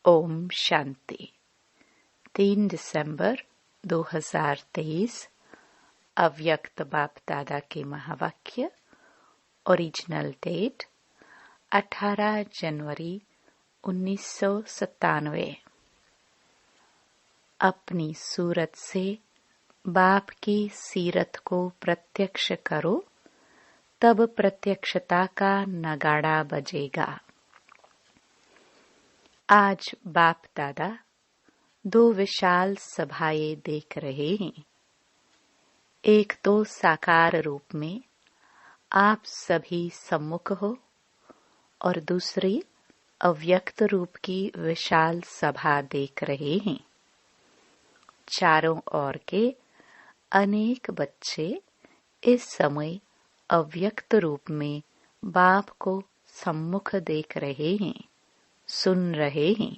ओम शांति। 3 दिसंबर 2023 अव्यक्त बाप दादा के महावाक्य। ओरिजिनल डेट 18 जनवरी 1997। अपनी सूरत से बाप की सीरत को प्रत्यक्ष करो, तब प्रत्यक्षता का नगाड़ा बजेगा। आज बाप दादा 2 विशाल सभाएं देख रहे हैं। एक तो साकार रूप में आप सभी सम्मुख हो और दूसरी अव्यक्त रूप की विशाल सभा देख रहे हैं। चारों ओर के अनेक बच्चे इस समय अव्यक्त रूप में बाप को सम्मुख देख रहे हैं, सुन रहे हैं।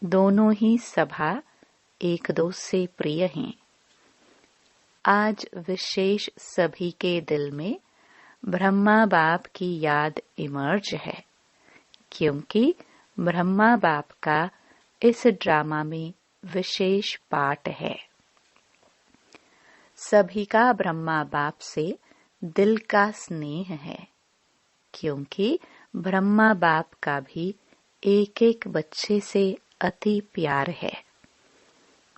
दोनों ही सभा एक दो से प्रिय हैं। आज विशेष सभी के दिल में ब्रह्मा बाप की याद इमर्ज है, क्योंकि ब्रह्मा बाप का इस ड्रामा में विशेष पार्ट है। सभी का ब्रह्मा बाप से दिल का स्नेह है, क्योंकि ब्रह्मा बाप का भी एक एक बच्चे से अति प्यार है।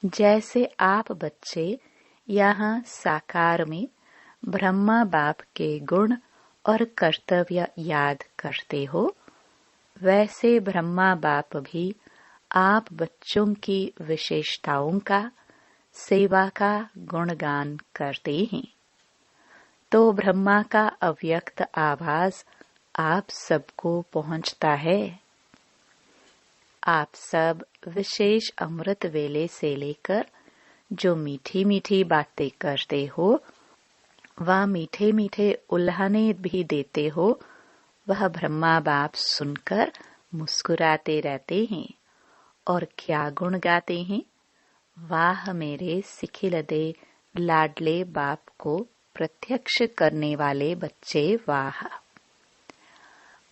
जैसे आप बच्चे यहाँ साकार में ब्रह्मा बाप के गुण और कर्तव्य याद करते हो, वैसे ब्रह्मा बाप भी आप बच्चों की विशेषताओं का, सेवा का गुणगान करते हैं। तो ब्रह्मा का अव्यक्त आवाज आप सबको पहुंचता है। आप सब विशेष अमृत वेले से लेकर जो मीठी मीठी बातें करते हो, वह मीठे मीठे उल्हाने भी देते हो, वह ब्रह्मा बाप सुनकर मुस्कुराते रहते हैं। और क्या गुण गाते हैं? वाह मेरे सिखिलदे लाडले बाप को प्रत्यक्ष करने वाले बच्चे, वाह।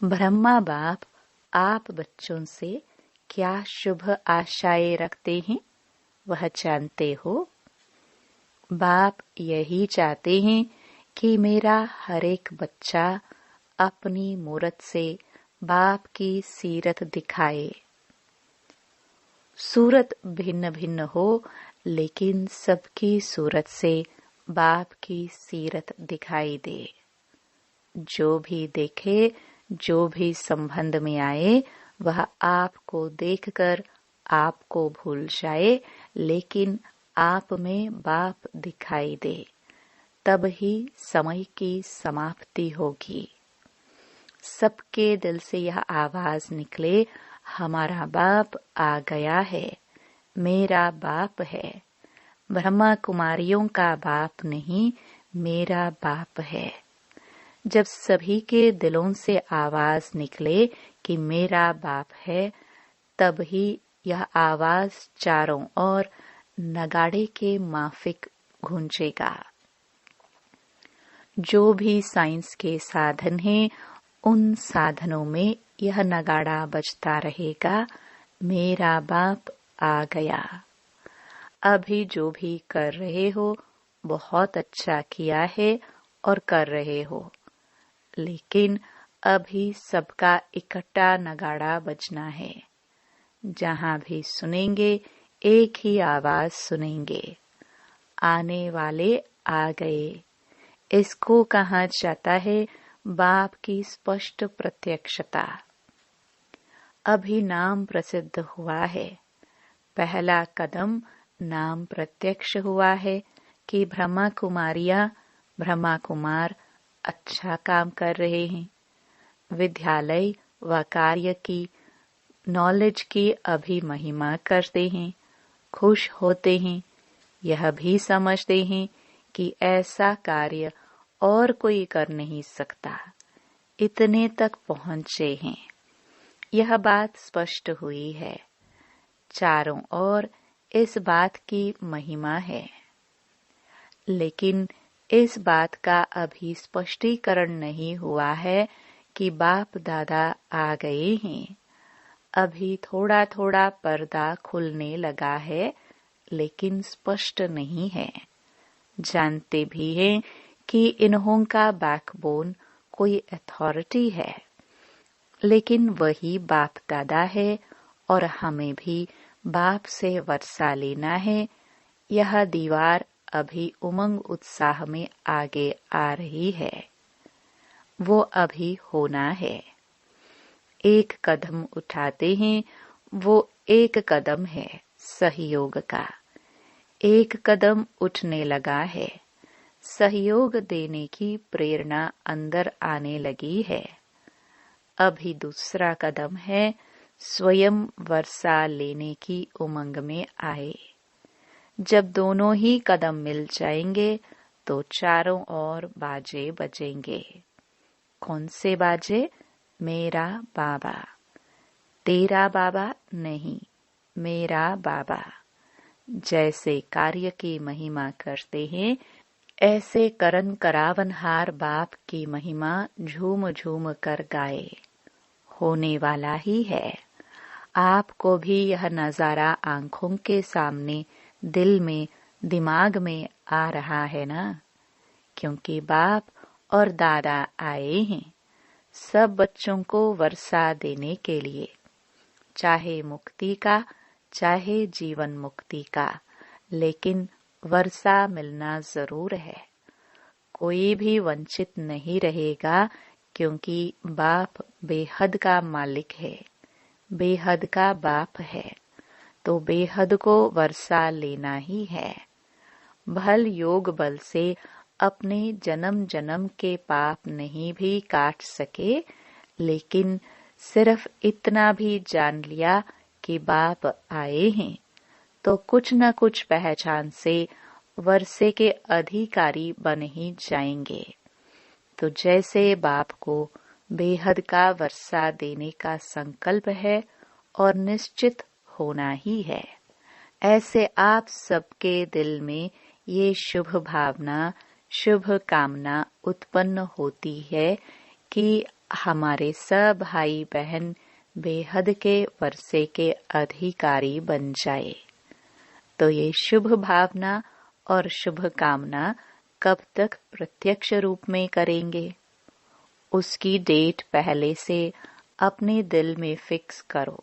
ब्रह्मा बाप आप बच्चों से क्या शुभ आशाएं रखते हैं, वह जानते हो। बाप यही चाहते हैं कि मेरा हर एक बच्चा अपनी मूरत से बाप की सीरत दिखाए। सूरत भिन्न भिन्न हो, लेकिन सबकी सूरत से बाप की सीरत दिखाई दे। जो भी देखे, जो भी संबंध में आए, वह आपको देखकर आपको भूल जाए, लेकिन आप में बाप दिखाई दे। तब ही समय की समाप्ति होगी। सबके दिल से यह आवाज निकले, हमारा बाप आ गया है, मेरा बाप है। ब्रह्मा कुमारियों का बाप नहीं, मेरा बाप है। जब सभी के दिलों से आवाज निकले कि मेरा बाप है, तब ही यह आवाज चारों ओर नगाड़े के माफिक गूंजेगा। जो भी साइंस के साधन हैं, उन साधनों में यह नगाड़ा बजता रहेगा, मेरा बाप आ गया। अभी जो भी कर रहे हो, बहुत अच्छा किया है और कर रहे हो, लेकिन अभी सबका इकट्ठा नगाड़ा बजना है। जहां भी सुनेंगे, एक ही आवाज सुनेंगे, आने वाले आ गए। इसको कहा जाता है बाप की स्पष्ट प्रत्यक्षता। अभी नाम प्रसिद्ध हुआ है। पहला कदम नाम प्रत्यक्ष हुआ है कि ब्रह्मा कुमारियां, ब्रह्मा कुमार अच्छा काम कर रहे हैं। विद्यालय व कार्य की, नॉलेज की अभी महिमा करते हैं, खुश होते हैं। यह भी समझते हैं कि ऐसा कार्य और कोई कर नहीं सकता, इतने तक पहुंचे हैं। यह बात स्पष्ट हुई है। चारों ओर इस बात की महिमा है, लेकिन इस बात का अभी स्पष्टीकरण नहीं हुआ है कि बाप दादा आ गए हैं। अभी थोड़ा थोड़ा पर्दा खुलने लगा है, लेकिन स्पष्ट नहीं है। जानते भी हैं कि इन्हों का बैकबोन कोई अथॉरिटी है, लेकिन वही बाप दादा है और हमें भी बाप से वर्षा लेना है। यह दीवार अभी उमंग उत्साह में आगे आ रही है, वो अभी होना है। एक कदम उठाते हैं, वो एक कदम है सहयोग का। एक कदम उठने लगा है, सहयोग देने की प्रेरणा अंदर आने लगी है। अभी दूसरा कदम है, स्वयं वर्षा लेने की उमंग में आए। जब दोनों ही कदम मिल जाएंगे तो चारों ओर बाजे बजेंगे। कौन से बाजे? मेरा बाबा। तेरा बाबा नहीं, मेरा बाबा। जैसे कार्य की महिमा करते हैं, ऐसे करन करावनहार बाप की महिमा झूम झूम कर गाए। होने वाला ही है। आपको भी यह नजारा आंखों के सामने, दिल में, दिमाग में आ रहा है ना? क्योंकि बाप और दादा आए हैं सब बच्चों को वर्षा देने के लिए, चाहे मुक्ति का, चाहे जीवन मुक्ति का, लेकिन वर्षा मिलना जरूर है। कोई भी वंचित नहीं रहेगा, क्योंकि बाप बेहद का मालिक है, बेहद का बाप है, तो बेहद को वर्षा लेना ही है। भल योग बल से अपने जन्म जन्म के पाप नहीं भी काट सके, लेकिन सिर्फ इतना भी जान लिया कि बाप आए हैं, तो कुछ न कुछ पहचान से वर्षे के अधिकारी बन ही जाएंगे। तो जैसे बाप को बेहद का वर्षा देने का संकल्प है और निश्चित होना ही है, ऐसे आप सबके दिल में ये शुभ भावना, शुभ कामना उत्पन्न होती है कि हमारे सब भाई बहन बेहद के वर्षे के अधिकारी बन जाए। तो ये शुभ भावना और शुभ कामना कब तक प्रत्यक्ष रूप में करेंगे? उसकी डेट पहले से अपने दिल में फिक्स करो।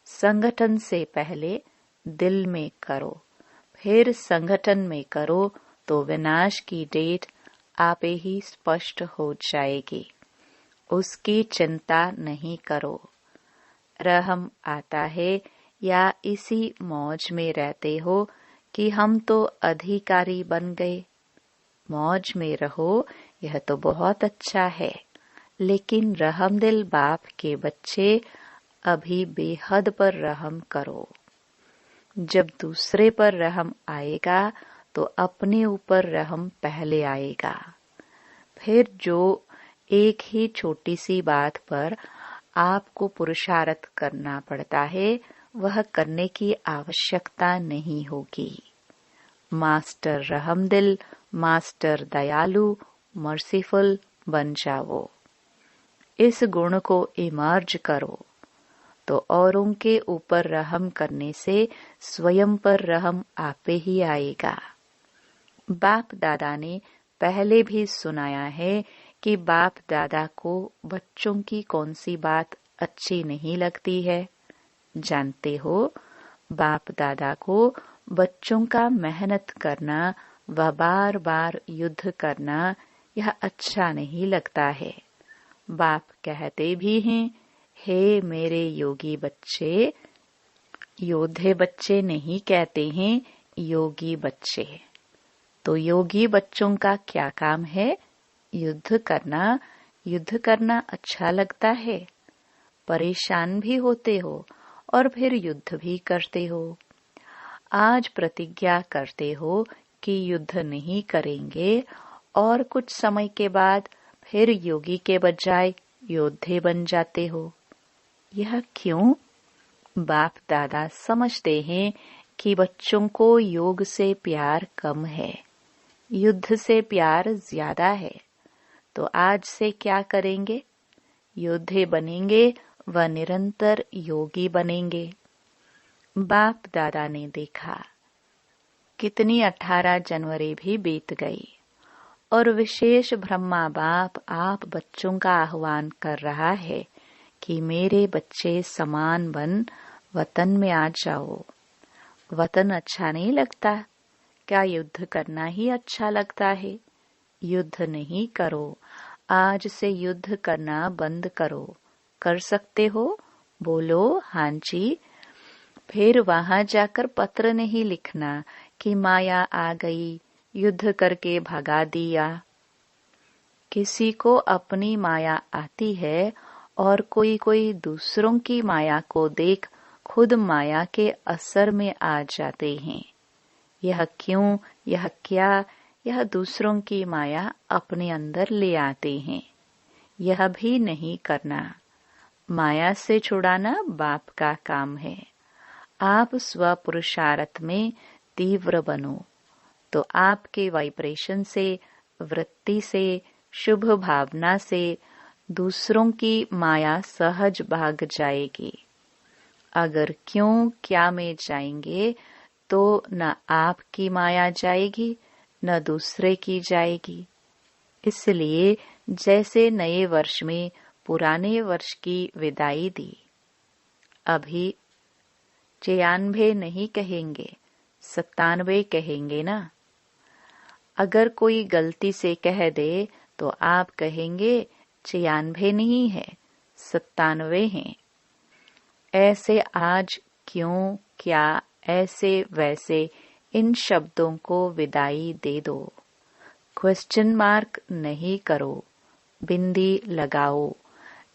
संगठन से पहले दिल में करो, फिर संगठन में करो, तो विनाश की डेट आपे ही स्पष्ट हो जाएगी। उसकी चिंता नहीं करो। रहम आता है या इसी मौज में रहते हो कि हम तो अधिकारी बन गए। मौज में रहो, यह तो बहुत अच्छा है, लेकिन रहम दिल बाप के बच्चे अभी बेहद पर रहम करो। जब दूसरे पर रहम आएगा तो अपने ऊपर रहम पहले आएगा। फिर जो एक ही छोटी सी बात पर आपको पुरुषार्थ करना पड़ता है, वह करने की आवश्यकता नहीं होगी। मास्टर रहमदिल, मास्टर दयालु, मर्सीफुल बन जाओ। इस गुण को इमर्ज करो, तो औरों के ऊपर रहम करने से स्वयं पर रहम आपे ही आएगा। बाप दादा ने पहले भी सुनाया है कि बाप दादा को बच्चों की कौन सी बात अच्छी नहीं लगती है। जानते हो, बाप दादा को बच्चों का मेहनत करना व बार बार युद्ध करना यह अच्छा नहीं लगता है। बाप कहते भी हैं, हे मेरे योगी बच्चे, योद्धे बच्चे नहीं कहते हैं, योगी बच्चे। तो योगी बच्चों का क्या काम है? युद्ध करना। युद्ध करना अच्छा लगता है? परेशान भी होते हो और फिर युद्ध भी करते हो। आज प्रतिज्ञा करते हो कि युद्ध नहीं करेंगे और कुछ समय के बाद फिर योगी के बजाय योद्धे बन जाते हो। यह क्यों? बाप दादा समझते हैं कि बच्चों को योग से प्यार कम है, युद्ध से प्यार ज्यादा है। तो आज से क्या करेंगे? योद्धे बनेंगे व निरंतर योगी बनेंगे। बाप दादा ने देखा कितनी 18 जनवरी भी बीत गई और विशेष ब्रह्मा बाप आप बच्चों का आह्वान कर रहा है कि मेरे बच्चे समान बन वतन में आ जाओ। वतन अच्छा नहीं लगता? क्या युद्ध करना ही अच्छा लगता है? युद्ध नहीं करो, आज से युद्ध करना बंद करो। कर सकते हो? बोलो हाँ जी। फिर वहां जाकर पत्र नहीं लिखना कि माया आ गई, युद्ध करके भगा दिया। किसी को अपनी माया आती है और कोई कोई दूसरों की माया को देख खुद माया के असर में आ जाते हैं। यह क्यों, यह क्या, यह दूसरों की माया अपने अंदर ले आते हैं। यह भी नहीं करना। माया से छुड़ाना बाप का काम है। आप स्व पुरुषार्थ में तीव्र बनो तो आपके वाइब्रेशन से, वृत्ति से, शुभ भावना से दूसरों की माया सहज भाग जाएगी। अगर क्यों क्या में जाएंगे तो न आपकी माया जाएगी न दूसरे की जाएगी। इसलिए जैसे नए वर्ष में पुराने वर्ष की विदाई दी, अभी 96 नहीं कहेंगे, 97 कहेंगे ना। अगर कोई गलती से कह दे तो आप कहेंगे 96 नहीं है, 97 है। ऐसे आज क्यों क्या, ऐसे वैसे इन शब्दों को विदाई दे दो। क्वेश्चन मार्क नहीं करो, बिंदी लगाओ,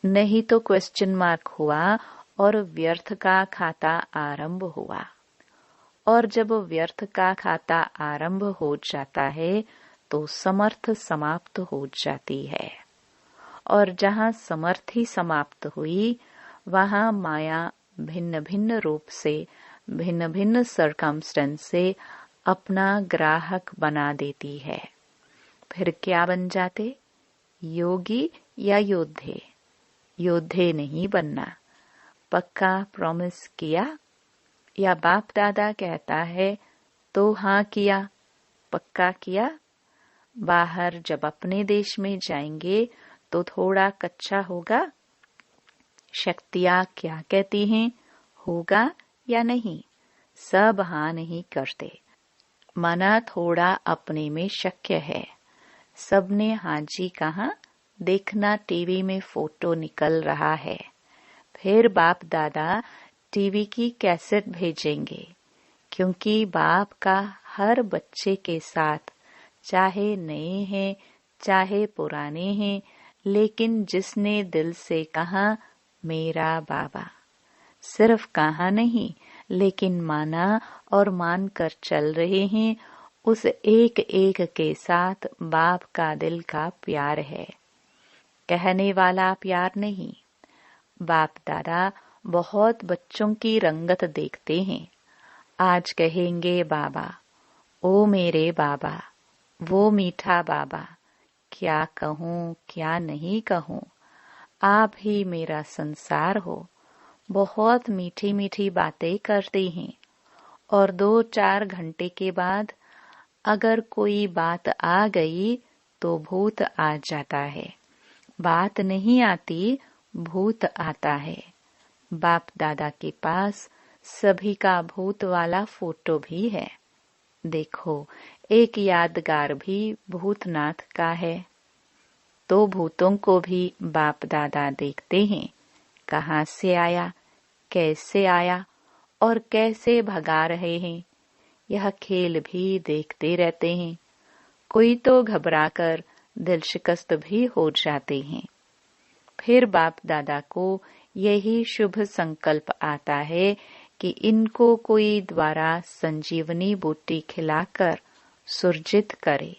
नहीं तो क्वेश्चन मार्क हुआ और व्यर्थ का खाता आरंभ हुआ। और जब व्यर्थ का खाता आरंभ हो जाता है तो समर्थ समाप्त हो जाती है। और जहाँ समर्थ ही समाप्त हुई, वहाँ माया भिन्न भिन्न रूप से, भिन्न भिन्न सर्कमस्टेंस से अपना ग्राहक बना देती है। फिर क्या बन जाते? योगी या योद्धे? योद्धे नहीं बनना। पक्का प्रॉमिस किया? या बाप दादा कहता है तो हाँ किया, पक्का किया? बाहर जब अपने देश में जाएंगे तो थोड़ा कच्चा होगा। शक्तियाँ क्या कहती हैं, होगा या नहीं? सब हाँ नहीं करते। मना थोड़ा अपने में शक्य है। सबने हाँ जी कहा, देखना टीवी में फोटो निकल रहा है। फिर बाप दादा टीवी की कैसेट भेजेंगे, क्योंकि बाप का हर बच्चे के साथ, चाहे नए हैं चाहे पुराने हैं, लेकिन जिसने दिल से कहा मेरा बाबा, सिर्फ कहा नहीं लेकिन माना और मान कर चल रहे हैं, उस एक एक के साथ बाप का दिल का प्यार है। कहने वाला प्यार नहीं। बाप दादा बहुत बच्चों की रंगत देखते हैं। आज कहेंगे बाबा, ओ मेरे बाबा, वो मीठा बाबा, क्या कहूँ क्या नहीं कहूँ, आप ही मेरा संसार हो। बहुत मीठी मीठी बातें करते हैं और 2-4 घंटे के बाद अगर कोई बात आ गई तो भूत आ जाता है। बात नहीं आती, भूत आता है। बाप दादा के पास सभी का भूत वाला फोटो भी है। देखो, एक यादगार भी भूतनाथ का है। तो भूतों को भी बाप दादा देखते हैं, कहाँ से आया, कैसे आया और कैसे भगा रहे हैं। यह खेल भी देखते रहते हैं। कोई तो घबराकर दिल शिकस्त भी हो जाते हैं। फिर बाप दादा को यही शुभ संकल्प आता है कि इनको कोई द्वारा संजीवनी बूटी खिलाकर सुरजित करे,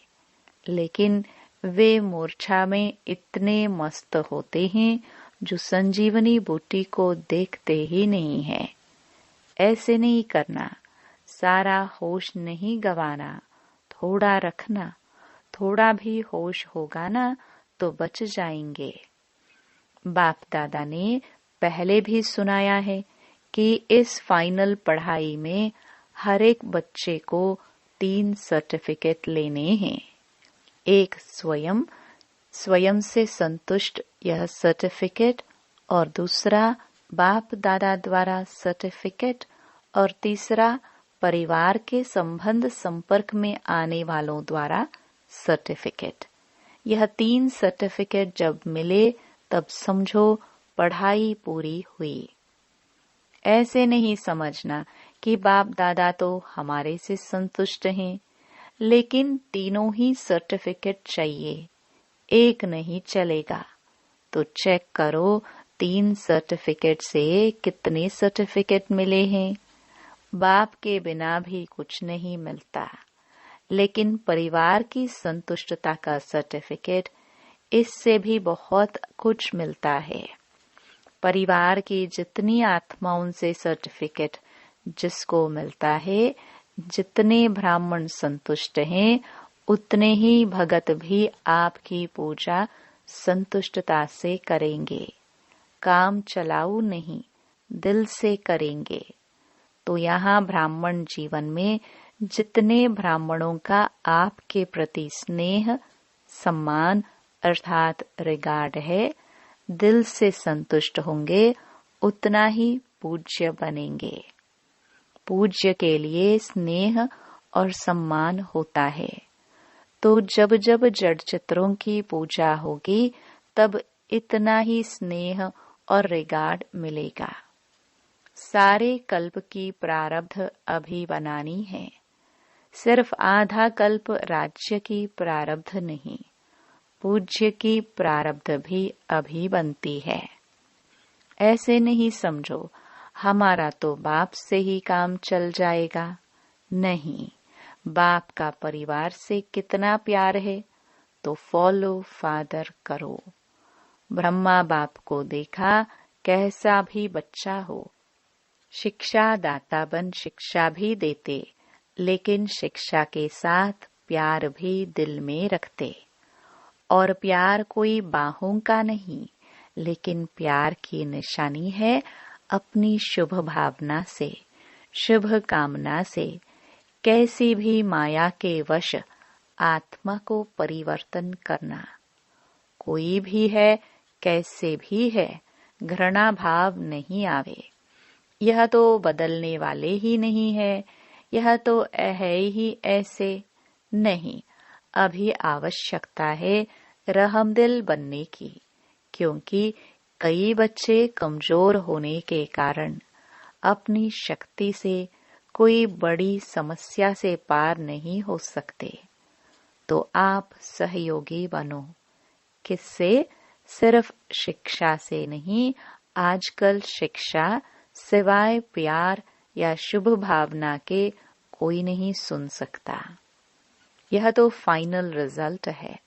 लेकिन वे मूर्छा में इतने मस्त होते हैं जो संजीवनी बूटी को देखते ही नहीं है। ऐसे नहीं करना। सारा होश नहीं गवाना, थोड़ा रखना। थोड़ा भी होश होगा ना तो बच जाएंगे। बाप दादा ने पहले भी सुनाया है कि इस फाइनल पढ़ाई में हर एक बच्चे को 3 सर्टिफिकेट लेने हैं। एक स्वयं से संतुष्ट यह सर्टिफिकेट, और दूसरा बाप दादा द्वारा सर्टिफिकेट, और तीसरा परिवार के संबंध संपर्क में आने वालों द्वारा सर्टिफिकेट। यह 3 सर्टिफिकेट जब मिले तब समझो पढ़ाई पूरी हुई। ऐसे नहीं समझना कि बाप दादा तो हमारे से संतुष्ट हैं, लेकिन तीनों ही सर्टिफिकेट चाहिए, एक नहीं चलेगा। तो चेक करो 3 सर्टिफिकेट से कितने सर्टिफिकेट मिले हैं। बाप के बिना भी कुछ नहीं मिलता, लेकिन परिवार की संतुष्टता का सर्टिफिकेट, इससे भी बहुत कुछ मिलता है। परिवार की जितनी आत्माओं से सर्टिफिकेट जिसको मिलता है, जितने ब्राह्मण संतुष्ट हैं, उतने ही भगत भी आपकी पूजा संतुष्टता से करेंगे। काम चलाऊ नहीं, दिल से करेंगे। तो यहाँ ब्राह्मण जीवन में जितने ब्राह्मणों का आपके प्रति स्नेह, सम्मान अर्थात रिगार्ड है, दिल से संतुष्ट होंगे, उतना ही पूज्य बनेंगे। पूज्य के लिए स्नेह और सम्मान होता है। तो जब जब जड़ चित्रों की पूजा होगी, तब इतना ही स्नेह और रिगार्ड मिलेगा। सारे कल्प की प्रारब्ध अभी बनानी है, सिर्फ आधा कल्प राज्य की प्रारब्ध नहीं, पूज्य की प्रारब्ध भी अभी बनती है। ऐसे नहीं समझो हमारा तो बाप से ही काम चल जाएगा। नहीं, बाप का परिवार से कितना प्यार है तो फॉलो फादर करो। ब्रह्मा बाप को देखा, कैसा भी बच्चा हो, शिक्षा दाता बन शिक्षा भी देते, लेकिन शिक्षा के साथ प्यार भी दिल में रखते। और प्यार कोई बाहों का नहीं, लेकिन प्यार की निशानी है अपनी शुभ भावना से, शुभ कामना से। कैसी भी माया के वश आत्मा को परिवर्तन करना। कोई भी है, कैसे भी है, घृणा भाव नहीं आवे। यह तो बदलने वाले ही नहीं है, यह तो है ही ऐसे नहीं। अभी आवश्यकता है रहमदिल बनने की, क्योंकि कई बच्चे कमजोर होने के कारण अपनी शक्ति से कोई बड़ी समस्या से पार नहीं हो सकते। तो आप सहयोगी बनो। किससे? सिर्फ शिक्षा से नहीं। आजकल शिक्षा सिवाय प्यार या शुभ भावना के कोई नहीं सुन सकता। यह तो फाइनल रिजल्ट है।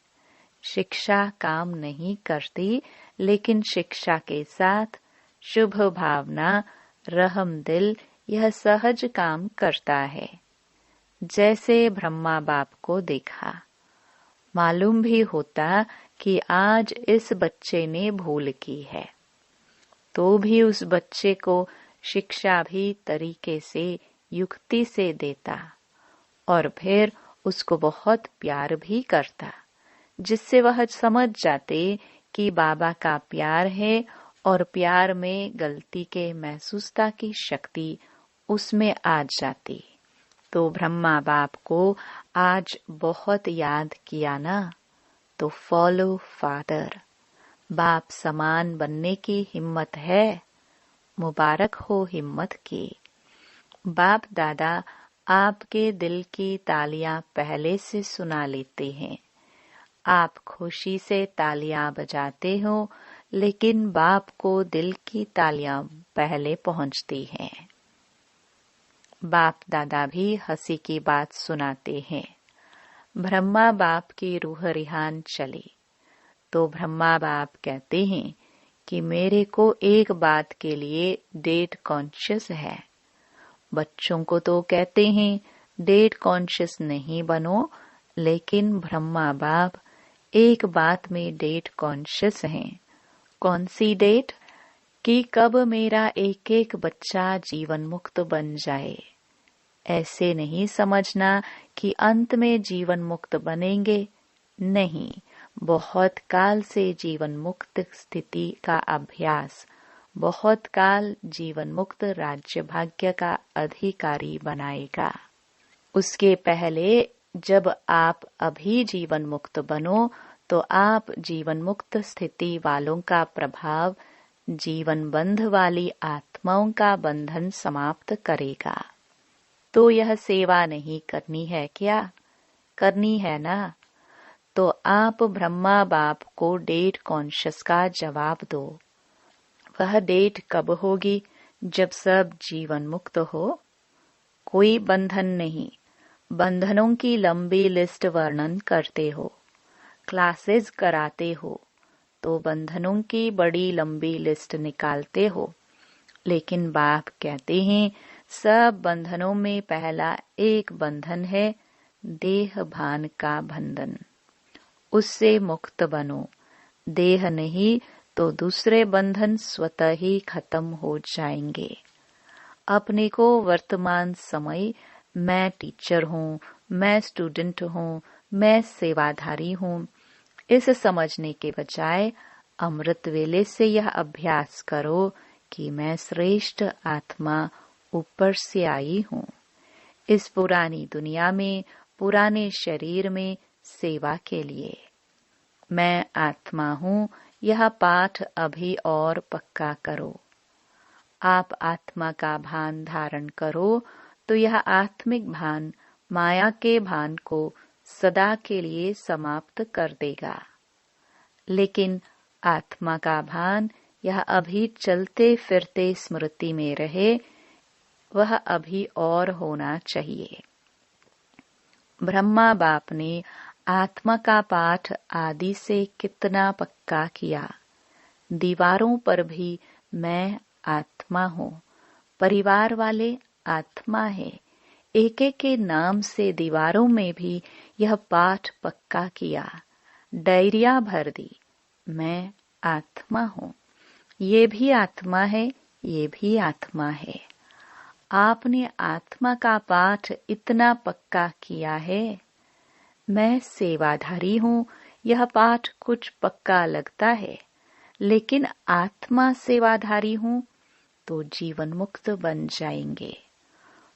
शिक्षा काम नहीं करती, लेकिन शिक्षा के साथ शुभ भावना, रहम दिल, यह सहज काम करता है। जैसे ब्रह्मा बाप को देखा, मालूम भी होता कि आज इस बच्चे ने भूल की है, तो भी उस बच्चे को शिक्षा भी तरीके से, युक्ति से देता, और फिर उसको बहुत प्यार भी करता, जिससे वह समझ जाते कि बाबा का प्यार है, और प्यार में गलती के महसूसता की शक्ति उसमें आ जाती। तो ब्रह्मा बाप को आज बहुत याद किया ना, तो फॉलो फादर। बाप समान बनने की हिम्मत है, मुबारक हो हिम्मत की। बाप दादा आपके दिल की तालियां पहले से सुना लेते हैं। आप खुशी से तालियां बजाते हो, लेकिन बाप को दिल की तालियां पहले पहुंचती हैं। बाप दादा भी हंसी की बात सुनाते हैं। ब्रह्मा बाप की रूह रिहान चली, तो ब्रह्मा बाप कहते हैं कि मेरे को एक बात के लिए डेट कॉन्शियस है। बच्चों को तो कहते हैं डेट कॉन्शियस नहीं बनो, लेकिन ब्रह्मा बाप एक बात में डेट कॉन्शियस हैं। कौन सी डेट? कि कब मेरा एक एक बच्चा जीवन मुक्त बन जाए। ऐसे नहीं समझना कि अंत में जीवन मुक्त बनेंगे, नहीं, बहुत काल से जीवन मुक्त स्थिति का अभ्यास बहुत काल जीवन मुक्त राज्य भाग्य का अधिकारी बनाएगा। उसके पहले जब आप अभी जीवन मुक्त बनो तो आप जीवन मुक्त स्थिति वालों का प्रभाव जीवन बंध वाली आत्माओं का बंधन समाप्त करेगा। तो यह सेवा नहीं करनी है क्या? करनी है ना? तो आप ब्रह्मा बाप को डेट कॉन्शियस का जवाब दो। वह डेट कब होगी? जब सब जीवन मुक्त हो। कोई बंधन नहीं, बंधनों की लंबी लिस्ट वर्णन करते हो, क्लासेस कराते हो तो बंधनों की बड़ी लंबी लिस्ट निकालते हो। लेकिन बाप कहते हैं सब बंधनों में पहला एक बंधन है, देह भान का बंधन। उससे मुक्त बनो। देह नहीं तो दूसरे बंधन स्वतः ही खत्म हो जाएंगे। अपने को वर्तमान समय मैं टीचर हूँ, मैं स्टूडेंट हूँ, मैं सेवाधारी हूँ, इस समझने के बजाय अमृत वेले से यह अभ्यास करो कि मैं श्रेष्ठ आत्मा ऊपर से आई हूँ। इस पुरानी दुनिया में पुराने शरीर में सेवा के लिए मैं आत्मा हूँ, यह पाठ अभी और पक्का करो। आप आत्मा का भान धारण करो तो यह आत्मिक भान माया के भान को सदा के लिए समाप्त कर देगा। लेकिन आत्मा का भान यह अभी चलते फिरते स्मृति में रहे, वह अभी और होना चाहिए। ब्रह्मा बाप ने आत्मा का पाठ आदि से कितना पक्का किया। दीवारों पर भी मैं आत्मा हूँ, परिवार वाले आत्मा है, एक एक के नाम से दीवारों में भी यह पाठ पक्का किया। डायरिया भर दी, मैं आत्मा हूँ, ये भी आत्मा है, ये भी आत्मा है। आपने आत्मा का पाठ इतना पक्का किया है। मैं सेवाधारी हूँ, यह पाठ कुछ पक्का लगता है, लेकिन आत्मा सेवाधारी हूँ तो जीवन मुक्त बन जाएंगे।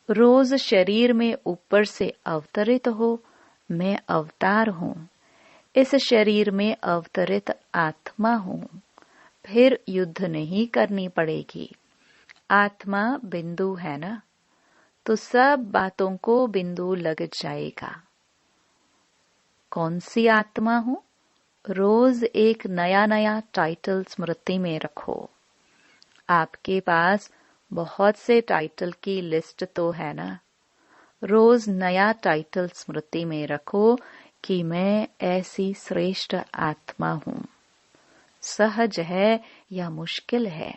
रोज शरीर में ऊपर से अवतरित हो, मैं अवतार हूँ, इस शरीर में अवतरित आत्मा हूँ। फिर युद्ध नहीं करनी पड़ेगी। आत्मा बिंदु है ना, तो सब बातों को बिंदु लग जाएगा। कौन सी आत्मा हूँ? रोज एक नया नया टाइटल स्मृति में रखो। आपके पास बहुत से टाइटल की लिस्ट तो है ना। रोज नया टाइटल स्मृति में रखो कि मैं ऐसी श्रेष्ठ आत्मा हूँ। सहज है या मुश्किल है?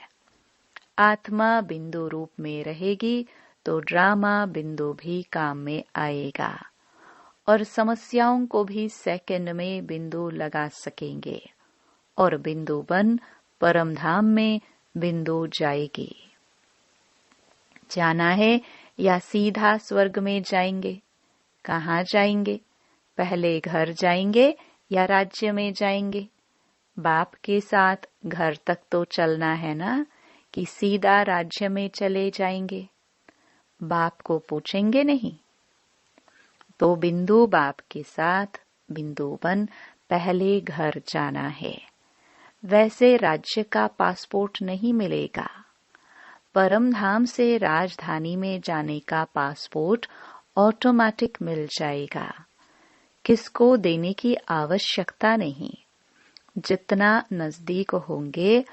आत्मा बिंदु रूप में रहेगी तो ड्रामा बिंदु भी काम में आएगा और समस्याओं को भी सेकंड में बिंदु लगा सकेंगे और बिंदु बन परम धाम में बिंदु जाएगी। जाना है या सीधा स्वर्ग में जाएंगे? कहाँ जाएंगे? पहले घर जाएंगे या राज्य में जाएंगे? बाप के साथ घर तक तो चलना है ना, कि सीधा राज्य में चले जाएंगे? बाप को पूछेंगे नहीं? तो बिंदु बाप के साथ बिंदु बन पहले घर जाना है। वैसे राज्य का पासपोर्ट नहीं मिलेगा। परम धाम से राजधानी में जाने का पासपोर्ट ऑटोमेटिक मिल जाएगा। किसको देने की आवश्यकता नहीं। जितना नजदीक होंगे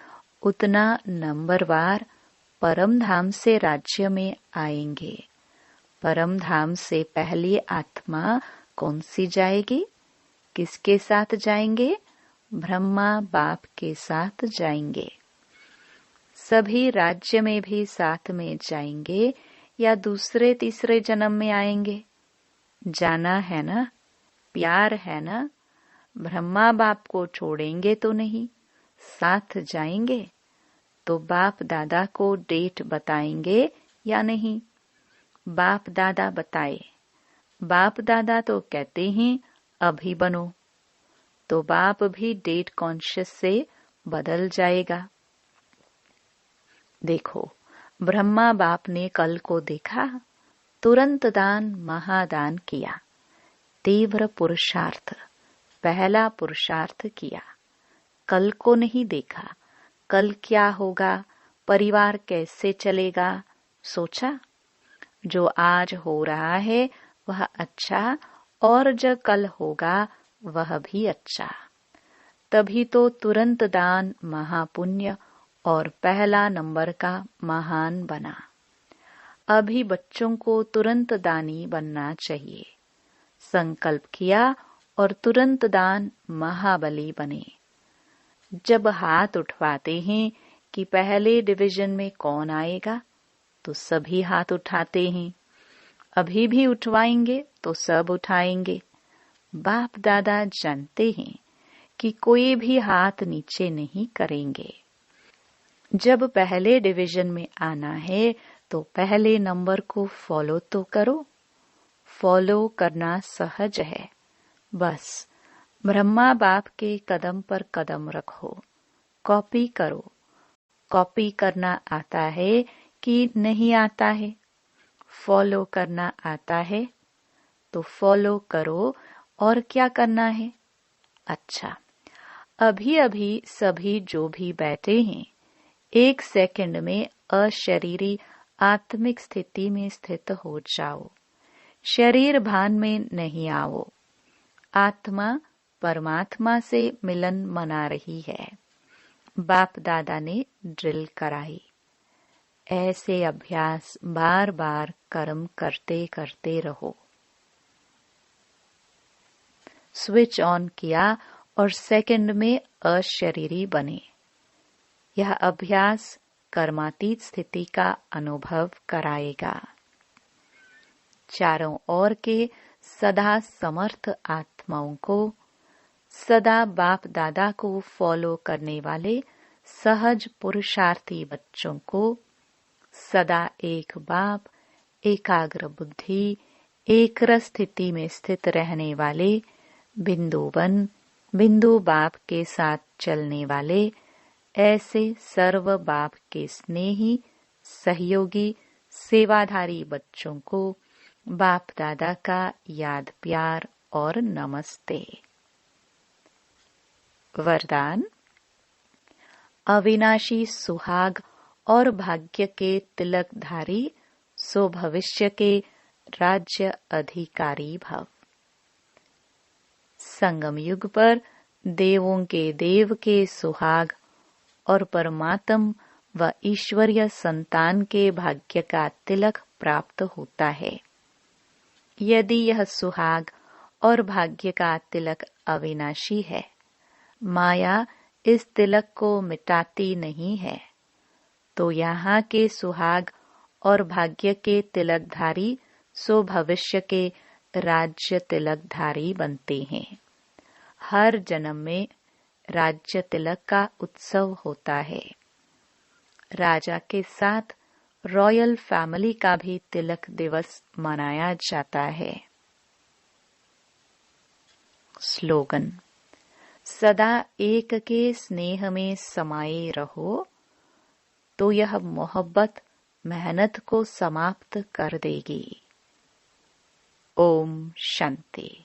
उतना नंबरवार परम धाम से राज्य में आएंगे। परम धाम से पहली आत्मा कौन सी जाएगी? किसके साथ जाएंगे? ब्रह्मा बाप के साथ जाएंगे। सभी राज्य में भी साथ में जाएंगे या दूसरे तीसरे जन्म में आएंगे? जाना है ना, प्यार है ना। ब्रह्मा बाप को छोड़ेंगे तो नहीं, साथ जाएंगे। तो बाप दादा को डेट बताएंगे या नहीं? बाप दादा बताए। बाप दादा तो कहते हैं अभी बनो, तो बाप भी डेट कॉन्शियस से बदल जाएगा। देखो, ब्रह्मा बाप ने कल को देखा, तुरंत दान महादान किया, तीव्र पुरुषार्थ, पहला पुरुषार्थ किया। कल को नहीं देखा, कल क्या होगा, परिवार कैसे चलेगा, सोचा। जो आज हो रहा है वह अच्छा, और जो कल होगा वह भी अच्छा। तभी तो तुरंत दान महापुण्य और पहला नंबर का महान बना। अभी बच्चों को तुरंत दानी बनना चाहिए। संकल्प किया और तुरंत दान महाबली बने। जब हाथ उठवाते हैं कि पहले डिवीजन में कौन आएगा, तो सभी हाथ उठाते हैं। अभी भी उठवाएंगे तो सब उठाएंगे। बाप दादा जानते हैं कि कोई भी हाथ नीचे नहीं करेंगे। जब पहले डिवीजन में आना है तो पहले नंबर को फॉलो तो करो। फॉलो करना सहज है। बस ब्रह्मा बाप के कदम पर कदम रखो, कॉपी करो। कॉपी करना आता है कि नहीं आता है? फॉलो करना आता है तो फॉलो करो। और क्या करना है? अच्छा, अभी अभी सभी जो भी बैठे हैं, 1 सेकंड में अशरीरी आत्मिक स्थिति में स्थित हो जाओ। शरीर भान में नहीं आओ। आत्मा परमात्मा से मिलन मना रही है। बाप दादा ने ड्रिल कराई। ऐसे अभ्यास बार बार कर्म करते करते रहो। स्विच ऑन किया और सेकंड में अशरीरी बने। यह अभ्यास कर्मातीत स्थिति का अनुभव कराएगा। चारों ओर के सदा समर्थ आत्माओं को, सदा बाप दादा को फॉलो करने वाले सहज पुरुषार्थी बच्चों को, सदा एक बाप, एकाग्र बुद्धि, एकरस स्थिति में स्थित रहने वाले, बिंदुवन, बिंदु बाप के साथ चलने वाले, ऐसे सर्व बाप के स्नेही, सहयोगी, सेवाधारी बच्चों को बाप दादा का याद प्यार और नमस्ते। वरदान। अविनाशी सुहाग और भाग्य के तिलकधारी सो भविष्य के राज्य अधिकारी भव। संगम युग पर देवों के देव के सुहाग और परमात्म व ईश्वरीय संतान के भाग्य का तिलक प्राप्त होता है। यदि यह सुहाग और भाग्य का तिलक अविनाशी है, माया इस तिलक को मिटाती नहीं है, तो यहाँ के सुहाग और भाग्य के तिलकधारी सो भविष्य के राज्य तिलकधारी बनते हैं। हर जन्म में राज्य तिलक का उत्सव होता है। राजा के साथ रॉयल फैमिली का भी तिलक दिवस मनाया जाता है। स्लोगन। सदा एक के स्नेह में समाये रहो, तो यह मोहब्बत मेहनत को समाप्त कर देगी। ओम शांति।